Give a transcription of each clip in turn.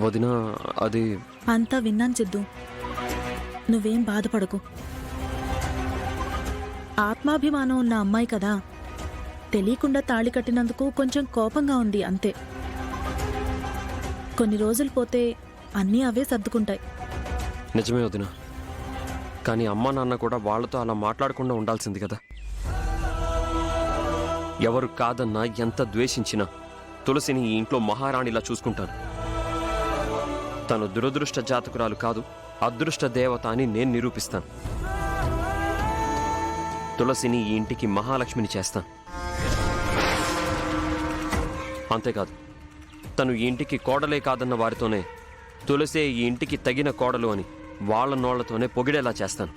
వదినా, అది అంతా విన్నాను సిద్ధు. నువ్వేం బాధపడకు. ఆత్మాభిమానం ఉన్న అమ్మాయి కదా, తెలియకుండా తాళి కట్టినందుకు కొంచెం కోపంగా ఉంది అంతే. కొన్ని రోజులు పోతే అన్నీ అవే సర్దుకుంటాయి. నిజమే వదినా, కానీ అమ్మా నాన్న కూడా వాళ్ళతో అలా మాట్లాడకుండా ఉండాల్సింది కదా. ఎవరు కాదన్నా, ఎంత ద్వేషించినా తులసిని ఈ ఇంట్లో మహారాణిలా చూసుకుంటాను. తను దురదృష్ట జాతకురాలు కాదు, అదృష్ట దేవత అని నేను నిరూపిస్తాను. తులసిని ఈ ఇంటికి మహాలక్ష్మిని చేస్తాను. అంతేకాదు, తను ఈ ఇంటికి కోడలే కాదన్న వారితోనే తులసే ఈ ఇంటికి తగిన కోడలు అని వాళ్ళ నోళ్లతోనే పొగిడేలా చేస్తాను.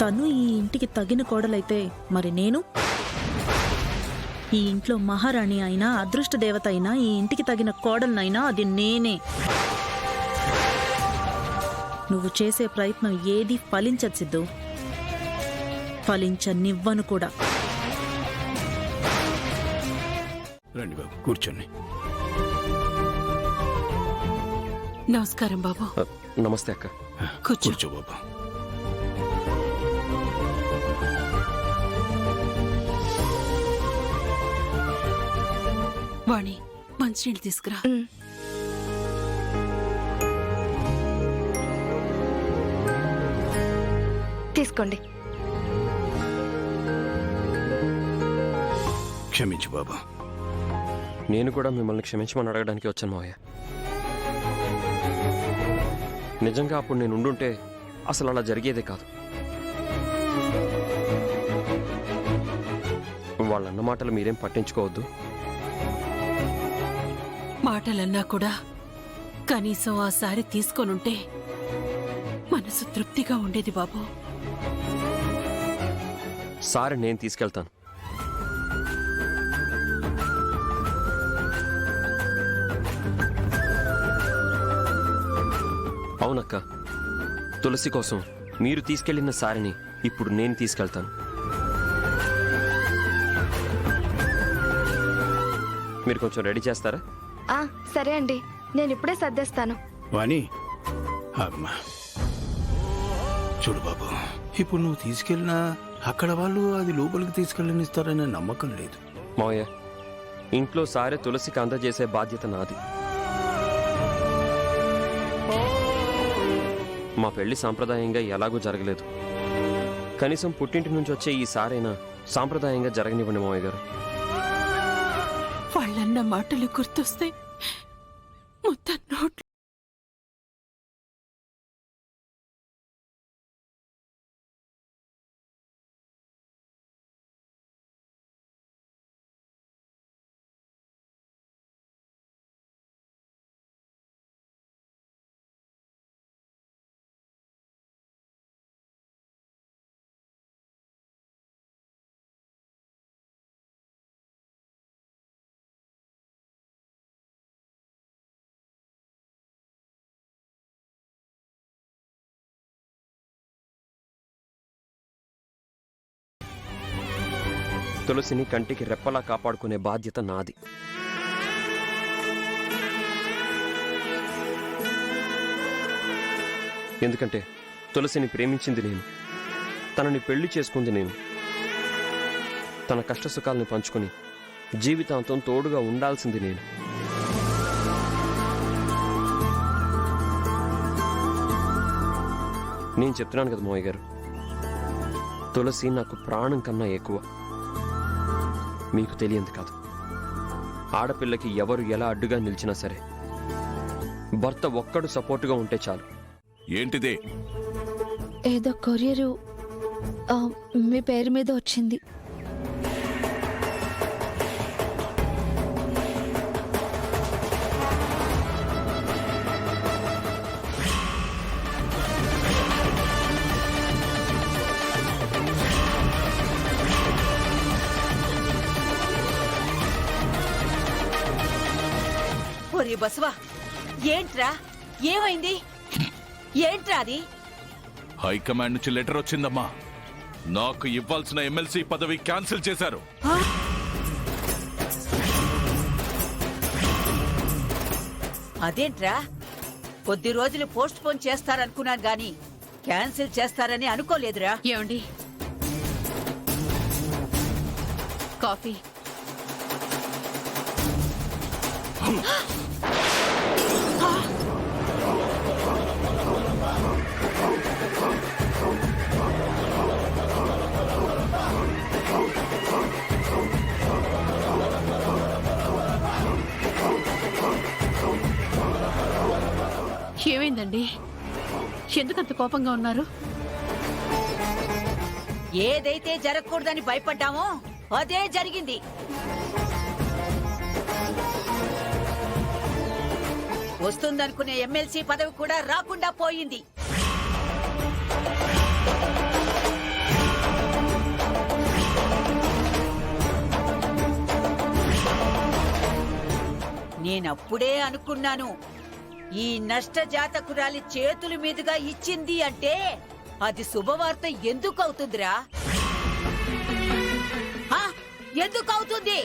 తను ఈ ఇంటికి తగిన కోడలైతే మరి నేను ఈ ఇంట్లో మహారాణి అయినా, అదృష్ట దేవత అయినా, ఈ ఇంటికి తగిన కోడలనైనా అది నేనే. నువ్వు చేసే ప్రయత్నం ఏది ఫలించదు సిద్ధు, ఫలించనివ్వను కూడా. రండి బాబు, కూర్చోండి. నమస్కారం బాబు. నమస్తే అక్క. కూర్చో బాబు. వాణి, మంచినీళ్ళు తీసుకురా. తీసుకోండి. క్షమించు బాబు. నేను కూడా మిమ్మల్ని క్షమించమని అడగడానికి వచ్చాను మావయ్య. నిజంగా అప్పుడు నేను ఉండుంటే అసలు అలా జరిగేదే కాదు. వాళ్ళన్న మాటలు మీరేం పట్టించుకోవద్దు. మాటలన్నా కూడా కనీసం ఆ సారి తీసుకొనుంటే మనసు తృప్తిగా ఉండేది బాబు. సారి నేను తీసుకెళ్తాను. అవునక్క, తులసి కోసం మీరు తీసుకెళ్లిన సారిని ఇప్పుడు నేను తీసుకెళ్తాను. మీరు కొంచెం రెడీ చేస్తారా? సరే అండి, నేను ఇప్పుడే సర్దేస్తాను. వాణి, అమ్మా చూడు బాబు, ఇప్పుడు నువ్వు తీసుకెళ్ళినా అక్కడ వాళ్ళు అది లోపలికి తీసుకెళ్ళనిస్తారనే నమ్మకం లేదు. మావయ్య, ఇంట్లో సారె తులసికి అందజేసే బాధ్యత నాది. మా పెళ్లి సాంప్రదాయంగా ఎలాగూ జరగలేదు. కనీసం పుట్టింటి నుంచి వచ్చే ఈ సారైనా సాంప్రదాయంగా జరగనివ్వండి మావయ్య గారు. వాళ్ళన్న మాటలు గుర్తొస్తే మొత్తం నోట్లు. తులసిని కంటికి రెప్పలా కాపాడుకునే బాధ్యత నాది. ఎందుకంటే తులసిని ప్రేమించింది నేను, తనని పెళ్లి చేసుకుంది నేను. తన కష్టసుఖాలను పంచుకొని జీవితాంతం తోడుగా ఉండాల్సింది నేను. నేను చెప్తున్నాను కదా మోయ్ గారు, తులసి నాకు ప్రాణం కన్నా ఎక్కువ. మీకు తెలియంది కాదు, ఆడపిల్లకి ఎవరు ఎలా అడ్డుగా నిలిచినా సరే భర్త ఒక్కడు సపోర్టుగా ఉంటే చాలు. ఏంటిదే? ఏదో కొరియరు మీ పేరు మీద వచ్చింది. ఒరే బసవా, ఏంట్రా? ఏమైంది? ఏంట్రా అది? హైకమాండ్ నుంచి లెటర్ వచ్చిందమ్మా. నాకు ఇవ్వాల్సిన ఎమ్మెల్సీ పదవి క్యాన్సిల్ చేశారు. అదేంట్రా, కొద్ది రోజులు పోస్ట్ పోన్ చేస్తారనుకున్నాను గాని క్యాన్సిల్ చేస్తారని అనుకోలేదురా. ఏమండి, కాఫీ. ఏమైందండి? ఎందుకంత కోపంగా ఉన్నారు? ఏదైతే జరగకూడదని భయపడ్డామో అదే జరిగింది. వస్తుందనుకునే ఎమ్మెల్సీ పదవి కూడా రాకుండా పోయింది. నేనప్పుడే అనుకున్నాను, ఈ నష్ట జాతకురాలి చేతుల మీదుగా ఇచ్చింది అంటే అది శుభవార్త ఎందుకు అవుతుందిరా? ఎందుకు అవుతుంది?